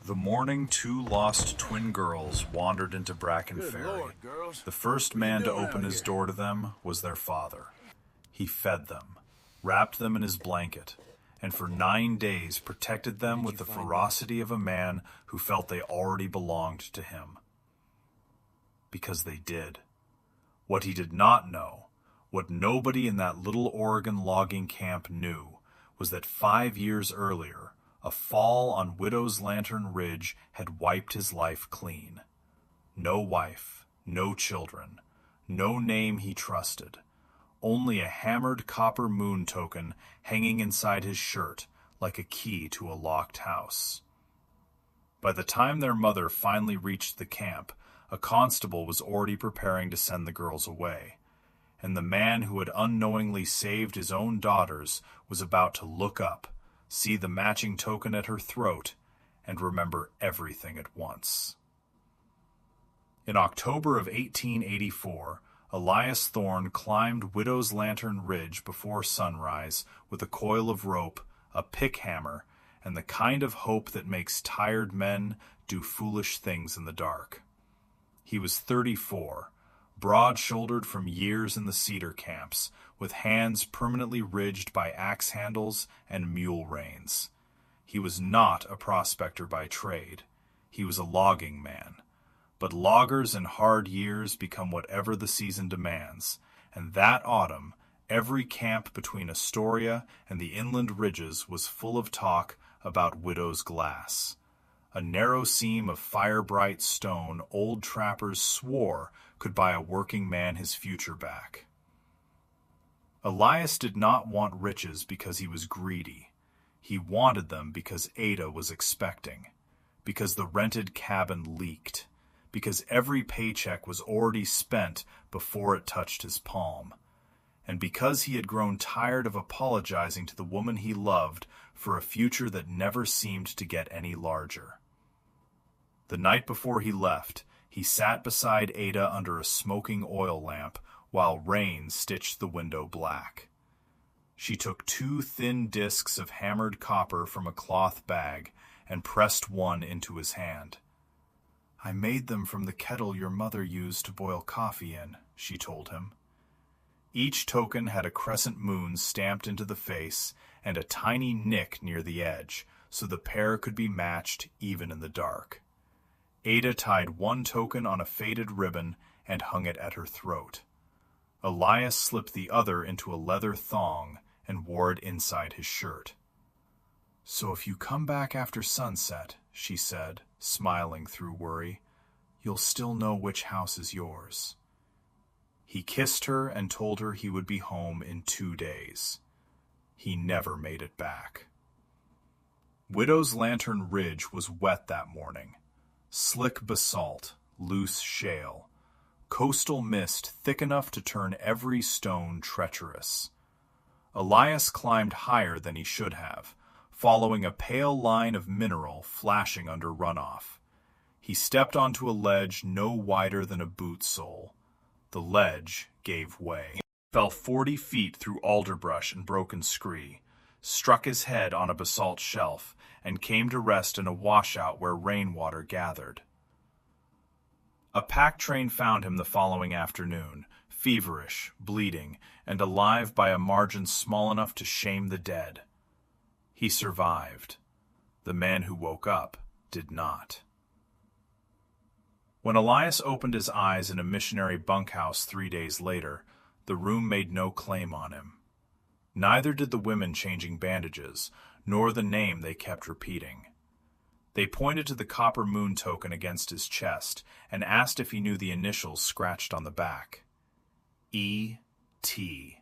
The morning two lost twin girls wandered into Bracken Good Ferry. Lord, girls. The first What are you man to doing open out his here? door to them was their father. He fed them, wrapped them in his blanket, and for 9 days protected them with the ferocity of a man who felt they already belonged to him. Because they did. What he did not know, what nobody in that little Oregon logging camp knew, was that 5 years earlier, a fall on Widow's Lantern Ridge had wiped his life clean. No wife, no children, no name he trusted, only a hammered copper moon token hanging inside his shirt like a key to a locked house. By the time their mother finally reached the camp, a constable was already preparing to send the girls away, and the man who had unknowingly saved his own daughters was about to look up, see the matching token at her throat, and remember everything at once. In October of 1884, Elias Thorne climbed Widow's Lantern Ridge before sunrise with a coil of rope, a pick hammer, and the kind of hope that makes tired men do foolish things in the dark. He was 34, broad-shouldered from years in the cedar camps, with hands permanently ridged by axe handles and mule reins. He was not a prospector by trade. He was a logging man. But loggers in hard years become whatever the season demands, and that autumn, every camp between Astoria and the inland ridges was full of talk about Widow's Glass, a narrow seam of fire-bright stone old trappers swore could buy a working man his future back. Elias did not want riches because he was greedy. He wanted them because Ada was expecting, because the rented cabin leaked, because every paycheck was already spent before it touched his palm, and because he had grown tired of apologizing to the woman he loved for a future that never seemed to get any larger. The night before he left, he sat beside Ada under a smoking oil lamp while rain stitched the window black. She took 2 thin discs of hammered copper from a cloth bag and pressed one into his hand. "I made them from the kettle your mother used to boil coffee in," she told him. Each token had a crescent moon stamped into the face and a tiny nick near the edge, so the pair could be matched even in the dark. Ada tied one token on a faded ribbon and hung it at her throat. Elias slipped the other into a leather thong and wore it inside his shirt. "So if you come back after sunset," she said, smiling through worry, "you'll still know which house is yours." He kissed her and told her he would be home in 2 days. He never made it back. Widow's Lantern Ridge was wet that morning. Slick basalt, loose shale, coastal mist thick enough to turn every stone treacherous. Elias climbed higher than he should have, following a pale line of mineral flashing under runoff. He stepped onto a ledge no wider than a boot sole. The ledge gave way. He fell 40 feet through alderbrush and broken scree, struck his head on a basalt shelf, and came to rest in a washout where rainwater gathered. A pack train found him the following afternoon, feverish, bleeding, and alive by a margin small enough to shame the dead. He survived. The man who woke up did not. When Elias opened his eyes in a missionary bunkhouse 3 days later, the room made no claim on him. Neither did the women changing bandages, nor the name they kept repeating. They pointed to the copper moon token against his chest and asked if he knew the initials scratched on the back. E.T.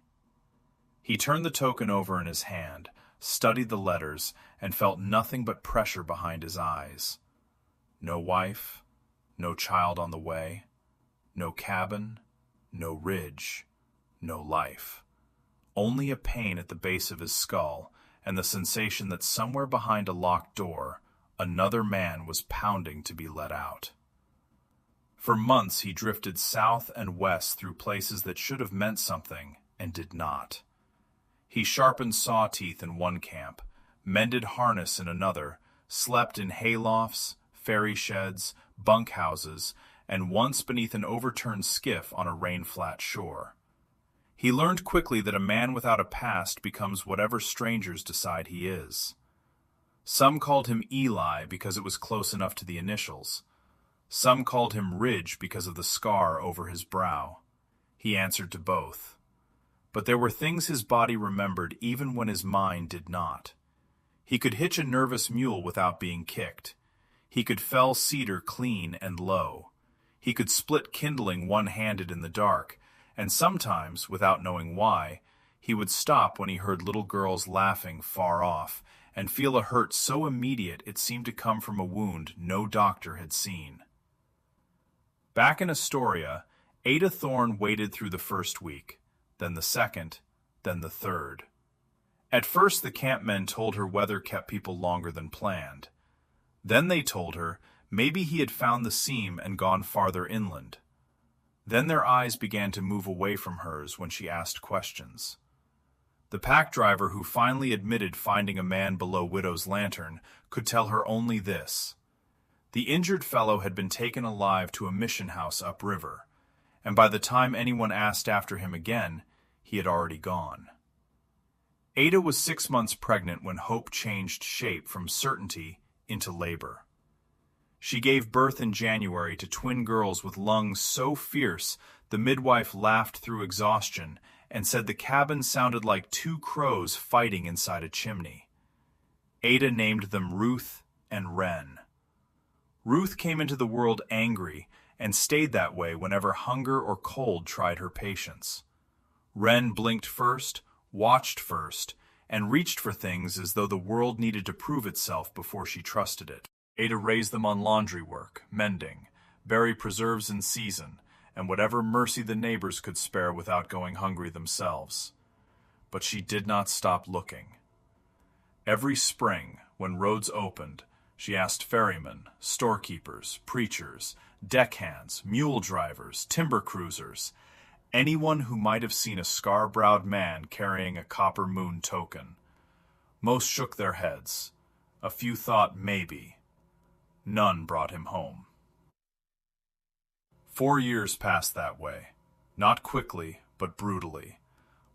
He turned the token over in his hand, studied the letters, and felt nothing but pressure behind his eyes. No wife, no child on the way, no cabin, no ridge, no life. Only a pain at the base of his skull, and the sensation that somewhere behind a locked door, another man was pounding to be let out. For months he drifted south and west through places that should have meant something and did not. He sharpened saw teeth in one camp, mended harness in another, slept in haylofts, ferry sheds, bunkhouses, and once beneath an overturned skiff on a rain-flat shore. He learned quickly that a man without a past becomes whatever strangers decide he is. Some called him Eli because it was close enough to the initials. Some called him Ridge because of the scar over his brow. He answered to both. But there were things his body remembered even when his mind did not. He could hitch a nervous mule without being kicked. He could fell cedar clean and low. He could split kindling one-handed in the dark, and sometimes, without knowing why, he would stop when he heard little girls laughing far off, and feel a hurt so immediate it seemed to come from a wound no doctor had seen. Back in Astoria, Ada Thorne waited through the first week, then the second, then the third. At first the campmen told her weather kept people longer than planned. Then they told her maybe he had found the seam and gone farther inland. Then their eyes began to move away from hers when she asked questions. The pack driver who finally admitted finding a man below Widow's Lantern could tell her only this. The injured fellow had been taken alive to a mission house upriver, and by the time anyone asked after him again, he had already gone. Ada was 6 months pregnant when hope changed shape from certainty into labor. She gave birth in January to twin girls with lungs so fierce the midwife laughed through exhaustion and said the cabin sounded like two crows fighting inside a chimney. Ada named them Ruth and Wren. Ruth came into the world angry and stayed that way whenever hunger or cold tried her patience. Wren blinked first, watched first, and reached for things as though the world needed to prove itself before she trusted it. Ada raised them on laundry work, mending, berry preserves in season, and whatever mercy the neighbors could spare without going hungry themselves. But she did not stop looking. Every spring, when roads opened, she asked ferrymen, storekeepers, preachers, deckhands, mule drivers, timber cruisers, anyone who might have seen a scar-browed man carrying a copper moon token. Most shook their heads. A few thought maybe. None brought him home. 4 years passed that way, not quickly, but brutally.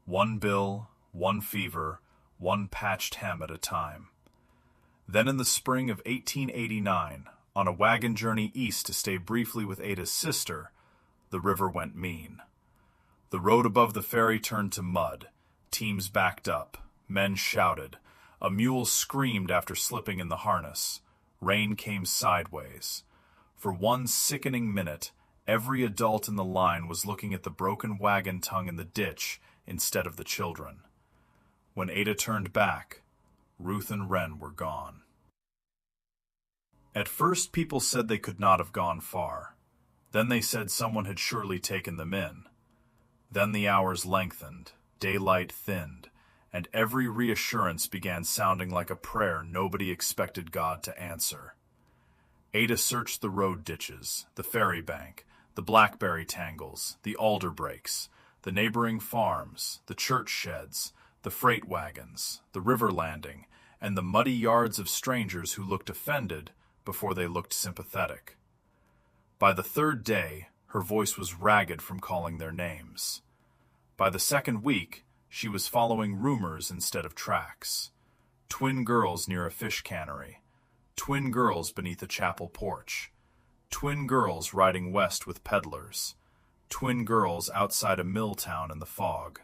One bill, one fever, one patched hem at a time. Then in the spring of 1889, on a wagon journey east to stay briefly with Ada's sister, the river went mean. The road above the ferry turned to mud, teams backed up, men shouted, a mule screamed after slipping in the harness. Rain came sideways. For one sickening minute, every adult in the line was looking at the broken wagon tongue in the ditch instead of the children. When Ada turned back, Ruth and Wren were gone. At first people said they could not have gone far. Then they said someone had surely taken them in. Then the hours lengthened, daylight thinned, and every reassurance began sounding like a prayer nobody expected God to answer. Ada searched the road ditches, the ferry bank, the blackberry tangles, the alder breaks, the neighboring farms, the church sheds, the freight wagons, the river landing, and the muddy yards of strangers who looked offended before they looked sympathetic. By the third day, her voice was ragged from calling their names. By the second week, she was following rumors instead of tracks. Twin girls near a fish cannery. Twin girls beneath a chapel porch. Twin girls riding west with peddlers. Twin girls outside a mill town in the fog.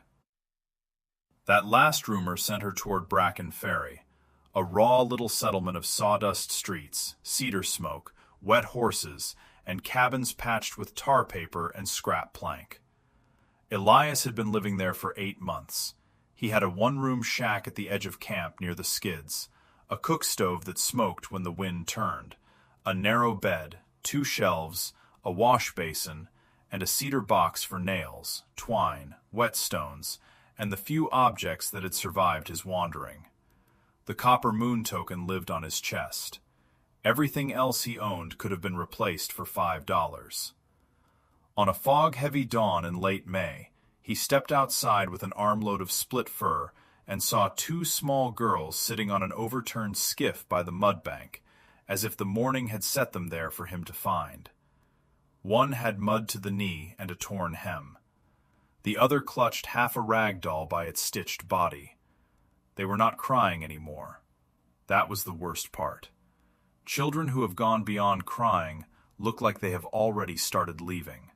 That last rumor sent her toward Bracken Ferry, a raw little settlement of sawdust streets, cedar smoke, wet horses, and cabins patched with tar paper and scrap plank. Elias had been living there for 8 months. He had a one-room shack at the edge of camp near the skids, a cook stove that smoked when the wind turned, a narrow bed, 2 shelves, a wash basin, and a cedar box for nails, twine, whetstones, and the few objects that had survived his wandering. The copper moon token lived on his chest. Everything else he owned could have been replaced for $5. On a fog-heavy dawn in late May, he stepped outside with an armload of split fur and saw two small girls sitting on an overturned skiff by the mud bank, as if the morning had set them there for him to find. One had mud to the knee and a torn hem. The other clutched half a rag doll by its stitched body. They were not crying anymore. That was the worst part. Children who have gone beyond crying look like they have already started leaving.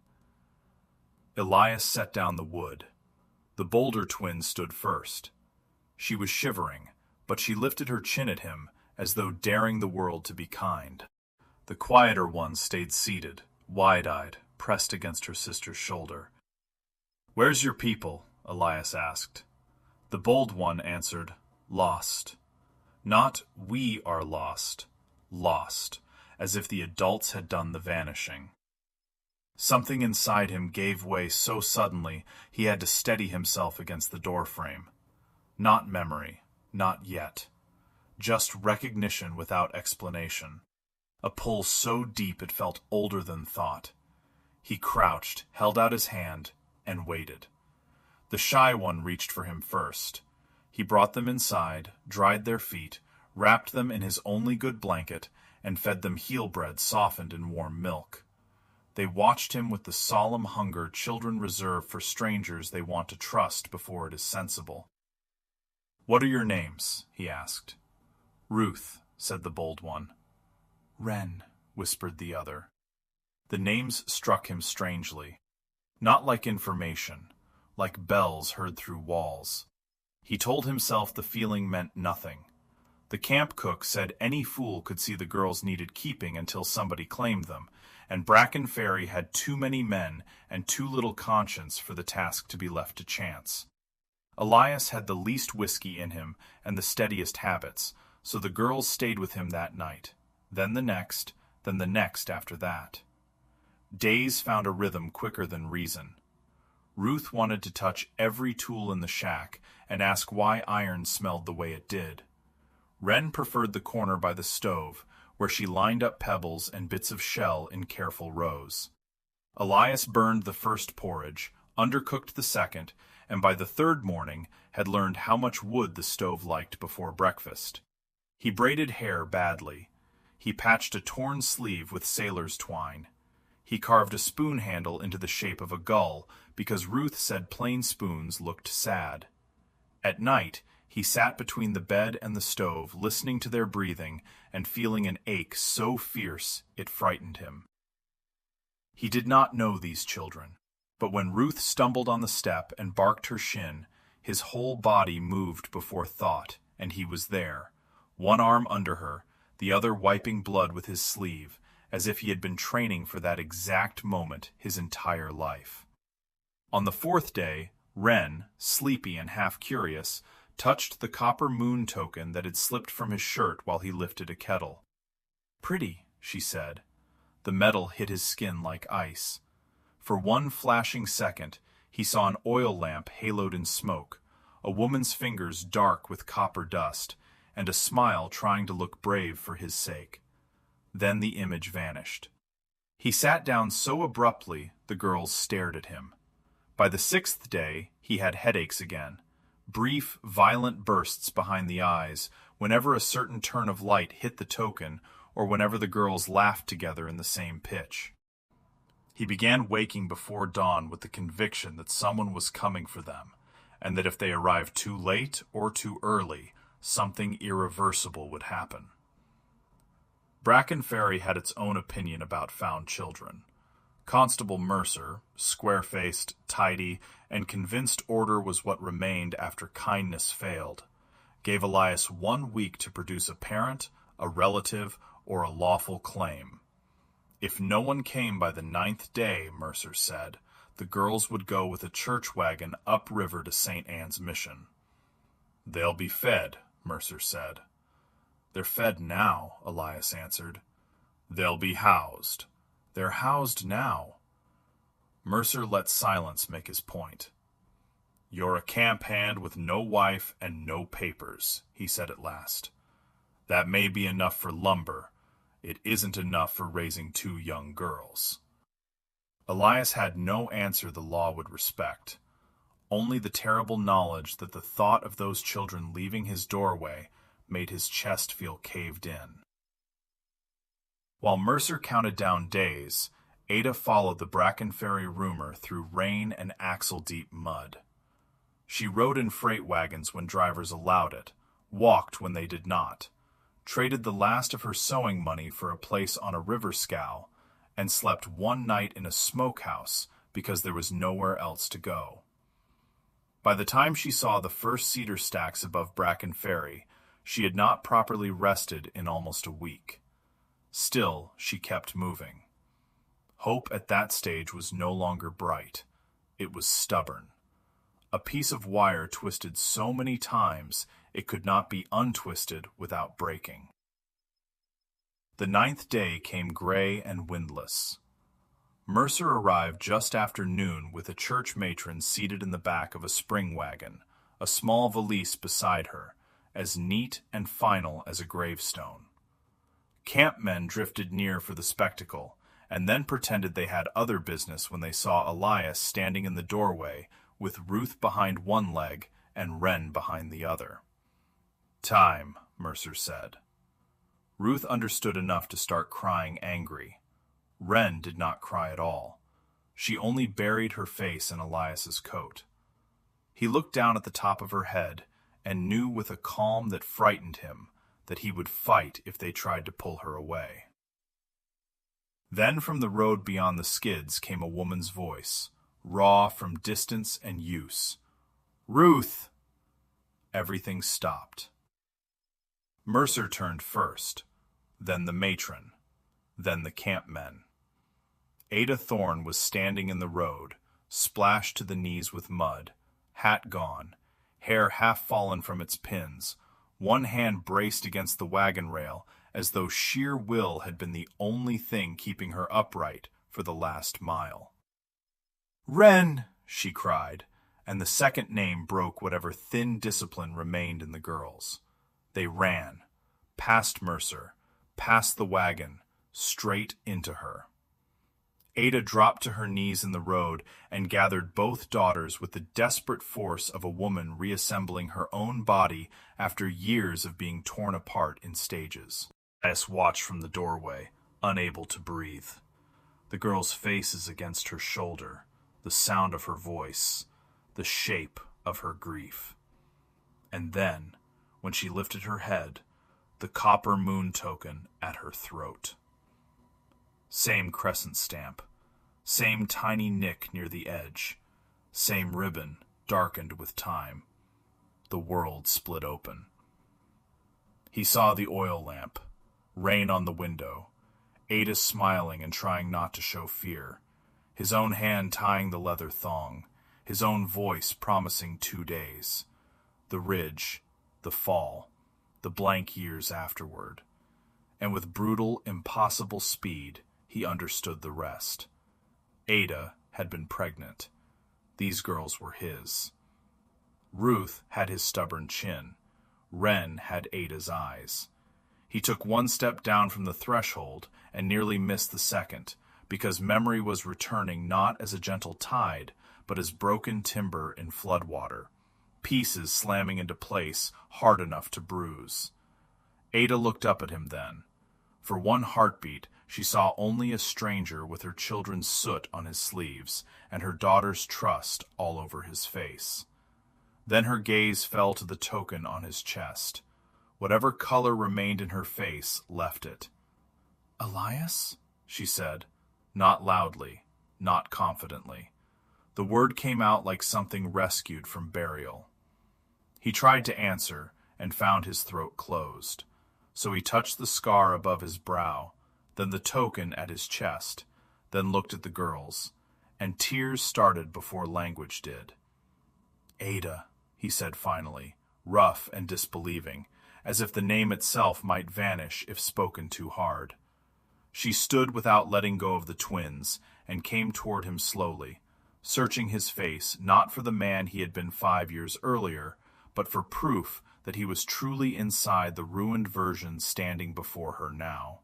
Elias set down the wood. The Boulder twin stood first. She was shivering, but she lifted her chin at him as though daring the world to be kind. The quieter one stayed seated, wide-eyed, pressed against her sister's shoulder. "Where's your people?" Elias asked. The bold one answered, "Lost." Not "we are lost," lost, as if the adults had done the vanishing. Something inside him gave way so suddenly he had to steady himself against the doorframe. Not memory, not yet. Just recognition without explanation. A pull so deep it felt older than thought. He crouched, held out his hand, and waited. The shy one reached for him first. He brought them inside, dried their feet, wrapped them in his only good blanket, and fed them heel bread softened in warm milk. They watched him with the solemn hunger children reserve for strangers they want to trust before it is sensible. "What are your names?" he asked. "Ruth," said the bold one. "Wren," whispered the other. The names struck him strangely. Not like information, like bells heard through walls. He told himself the feeling meant nothing. The camp cook said any fool could see the girls needed keeping until somebody claimed them, and Bracken Ferry had too many men and too little conscience for the task to be left to chance. Elias had the least whiskey in him and the steadiest habits, so the girls stayed with him that night, then the next after that. Days found a rhythm quicker than reason. Ruth wanted to touch every tool in the shack and ask why iron smelled the way it did. Wren preferred the corner by the stove, where she lined up pebbles and bits of shell in careful rows. Elias burned the first porridge, undercooked the second, and by the third morning had learned how much wood the stove liked before breakfast. He braided hair badly. He patched a torn sleeve with sailor's twine. He carved a spoon handle into the shape of a gull, because Ruth said plain spoons looked sad. At night, he sat between the bed and the stove, listening to their breathing and feeling an ache so fierce it frightened him. He did not know these children, but when Ruth stumbled on the step and barked her shin, his whole body moved before thought, and he was there, one arm under her, the other wiping blood with his sleeve, as if he had been training for that exact moment his entire life. On the fourth day, Wren, sleepy and half curious, touched the copper moon token that had slipped from his shirt while he lifted a kettle. "Pretty," she said. The metal hit his skin like ice. For one flashing second, he saw an oil lamp haloed in smoke, a woman's fingers dark with copper dust, and a smile trying to look brave for his sake. Then the image vanished. He sat down so abruptly the girls stared at him. By the sixth day, he had headaches again. Brief, violent bursts behind the eyes, whenever a certain turn of light hit the token, or whenever the girls laughed together in the same pitch. He began waking before dawn with the conviction that someone was coming for them, and that if they arrived too late or too early, something irreversible would happen. Bracken Ferry had its own opinion about found children. Constable Mercer, square-faced, tidy, and convinced order was what remained after kindness failed, gave Elias 1 week to produce a parent, a relative, or a lawful claim. If no one came by the 9th day, Mercer said, the girls would go with a church wagon upriver to St. Anne's Mission. "They'll be fed," Mercer said. "They're fed now," Elias answered. "They'll be housed. They're housed now." Mercer let silence make his point. "You're a camp hand with no wife and no papers," he said at last. "That may be enough for lumber. It isn't enough for raising 2 young girls." Elias had no answer the law would respect. Only the terrible knowledge that the thought of those children leaving his doorway made his chest feel caved in. While Mercer counted down days, Ada followed the Brackenferry rumor through rain and axle-deep mud. She rode in freight wagons when drivers allowed it, walked when they did not, traded the last of her sewing money for a place on a river scow, and slept one night in a smokehouse because there was nowhere else to go. By the time she saw the first cedar stacks above Brackenferry, she had not properly rested in almost a week. Still, she kept moving. Hope at that stage was no longer bright. It was stubborn. A piece of wire twisted so many times it could not be untwisted without breaking. The 9th day came gray and windless. Mercer arrived just after noon with a church matron seated in the back of a spring wagon, a small valise beside her, as neat and final as a gravestone. Campmen drifted near for the spectacle, and then pretended they had other business when they saw Elias standing in the doorway with Ruth behind one leg and Wren behind the other. "Time," Mercer said. Ruth understood enough to start crying angry. Wren did not cry at all. She only buried her face in Elias's coat. He looked down at the top of her head and knew with a calm that frightened him that he would fight if they tried to pull her away. Then from the road beyond the skids came a woman's voice, raw from distance and use. "Ruth!" Everything stopped. Mercer turned first, then the matron, then the campmen. Ada Thorne was standing in the road, splashed to the knees with mud, hat gone, hair half fallen from its pins, one hand braced against the wagon rail as though sheer will had been the only thing keeping her upright for the last mile. "Wren!" she cried, and the second name broke whatever thin discipline remained in the girls. They ran, past Mercer, past the wagon, straight into her. Ada dropped to her knees in the road and gathered both daughters with the desperate force of a woman reassembling her own body after years of being torn apart in stages. Elias watched from the doorway, unable to breathe. The girl's face is against her shoulder, the sound of her voice, the shape of her grief. And then, when she lifted her head, the copper moon token at her throat. Same crescent stamp, same tiny nick near the edge, same ribbon darkened with time. The world split open. He saw the oil lamp, rain on the window, Ada smiling and trying not to show fear, his own hand tying the leather thong, his own voice promising 2 days, the ridge, the fall, the blank years afterward. And with brutal, impossible speed, he understood the rest. Ada had been pregnant. These girls were his. Ruth had his stubborn chin. Wren had Ada's eyes. He took one step down from the threshold and nearly missed the second, because memory was returning not as a gentle tide, but as broken timber in floodwater, pieces slamming into place hard enough to bruise. Ada looked up at him then. For one heartbeat, she saw only a stranger with her children's soot on his sleeves and her daughter's trust all over his face. Then her gaze fell to the token on his chest. Whatever color remained in her face left it. "Elias?" she said, not loudly, not confidently. The word came out like something rescued from burial. He tried to answer and found his throat closed. So he touched the scar above his brow, then the token at his chest, then looked at the girls, and tears started before language did. "Ada," he said finally, rough and disbelieving, as if the name itself might vanish if spoken too hard. She stood without letting go of the twins, and came toward him slowly, searching his face not for the man he had been 5 years earlier, but for proof that he was truly inside the ruined version standing before her now.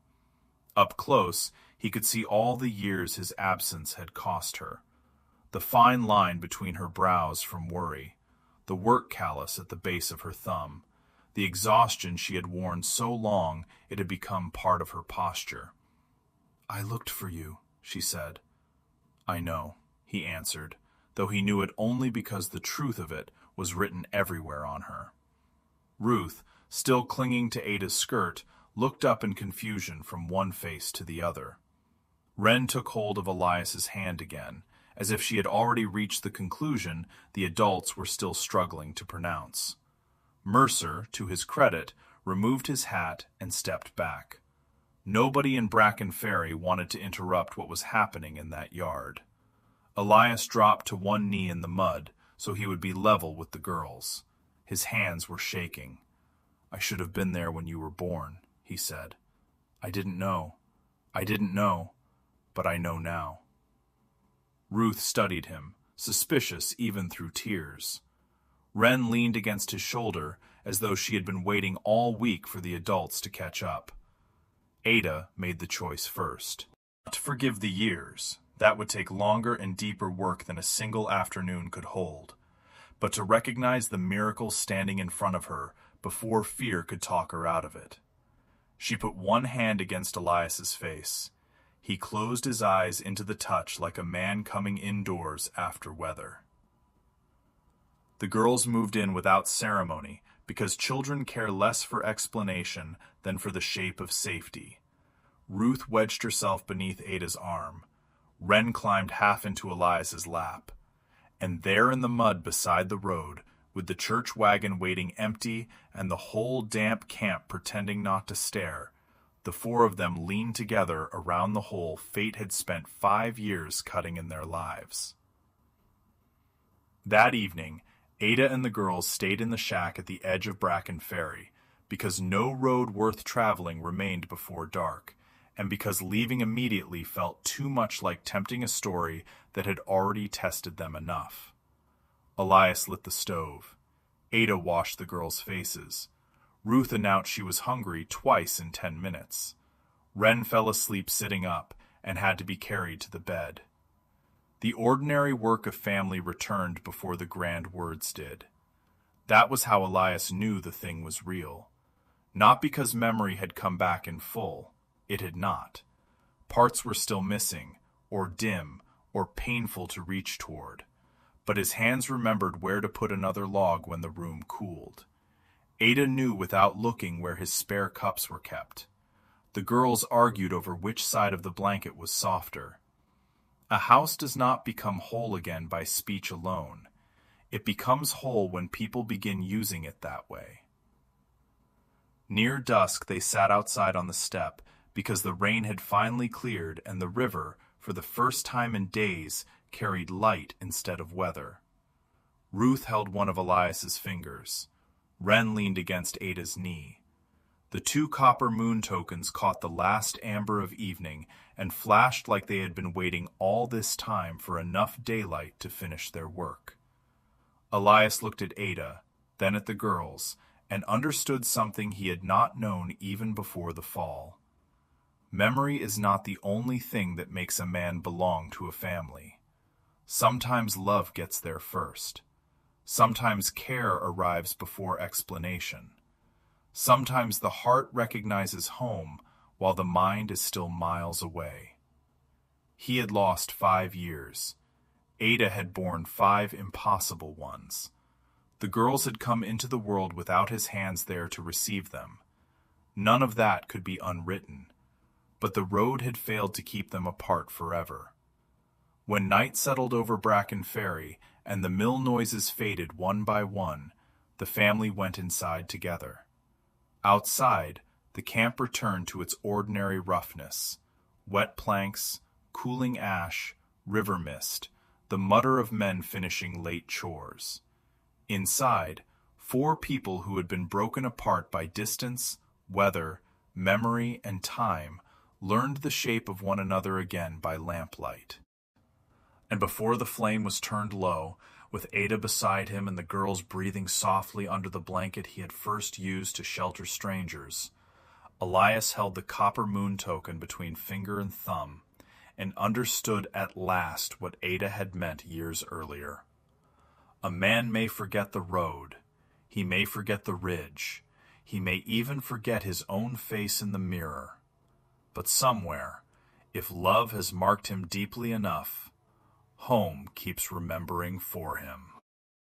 Up close, he could see all the years his absence had cost her. the fine line between her brows from worry, the work callus at the base of her thumb, the exhaustion she had worn so long it had become part of her posture. "I looked for you," she said. "I know," he answered, though he knew it only because the truth of it was written everywhere on her. Ruth, still clinging to Ada's skirt, looked up in confusion from one face to the other. Wren took hold of Elias's hand again, as if she had already reached the conclusion the adults were still struggling to pronounce. Mercer, to his credit, removed his hat and stepped back. Nobody in Bracken Ferry wanted to interrupt what was happening in that yard. Elias dropped to one knee in the mud so he would be level with the girls. His hands were shaking. "I should have been there when you were born," he said. I didn't know, but I know now." Ruth studied him, suspicious even through tears. Wren leaned against his shoulder as though she had been waiting all week for the adults to catch up. Ada made the choice first. Not to forgive the years, that would take longer and deeper work than a single afternoon could hold, but to recognize the miracle standing in front of her before fear could talk her out of it. She put one hand against Elias's face. He closed his eyes into the touch like a man coming indoors after weather. The girls moved in without ceremony because children care less for explanation than for the shape of safety. Ruth wedged herself beneath Ada's arm. Wren climbed half into Elias's lap. And there in the mud beside the road, with the church wagon waiting empty and the whole damp camp pretending not to stare, the four of them leaned together around the hole fate had spent 5 years cutting in their lives. That evening, Ada and the girls stayed in the shack at the edge of Bracken Ferry, because no road worth traveling remained before dark, and because leaving immediately felt too much like tempting a story that had already tested them enough. Elias lit the stove. Ada washed the girls' faces. Ruth announced she was hungry twice in 10 minutes. Wren fell asleep sitting up and had to be carried to the bed. The ordinary work of family returned before the grand words did. That was how Elias knew the thing was real. Not because memory had come back in full. It had not. Parts were still missing, or dim, or painful to reach toward. But his hands remembered where to put another log when the room cooled. Ada knew without looking where his spare cups were kept. The girls argued over which side of the blanket was softer. A house does not become whole again by speech alone. It becomes whole when people begin using it that way. Near dusk they sat outside on the step because the rain had finally cleared and the river, for the first time in days, carried light instead of weather. Ruth held one of Elias's fingers. Wren leaned against Ada's knee. The 2 copper moon tokens caught the last amber of evening and flashed like they had been waiting all this time for enough daylight to finish their work. Elias looked at Ada, then at the girls, and understood something he had not known even before the fall. Memory is not the only thing that makes a man belong to a family. Sometimes love gets there first. Sometimes care arrives before explanation. Sometimes the heart recognizes home while the mind is still miles away. He had lost 5 years. Ada had borne 5 impossible ones. The girls had come into the world without his hands there to receive them. None of that could be unwritten, but the road had failed to keep them apart forever. When night settled over Bracken Ferry and the mill noises faded one by one, the family went inside together. Outside, the camp returned to its ordinary roughness. Wet planks, cooling ash, river mist, the mutter of men finishing late chores. Inside, 4 people who had been broken apart by distance, weather, memory, and time learned the shape of one another again by lamplight. And before the flame was turned low, with Ada beside him and the girls breathing softly under the blanket he had first used to shelter strangers, Elias held the copper moon token between finger and thumb, and understood at last what Ada had meant years earlier. A man may forget the road, he may forget the ridge, he may even forget his own face in the mirror. But somewhere, if love has marked him deeply enough, home keeps remembering for him.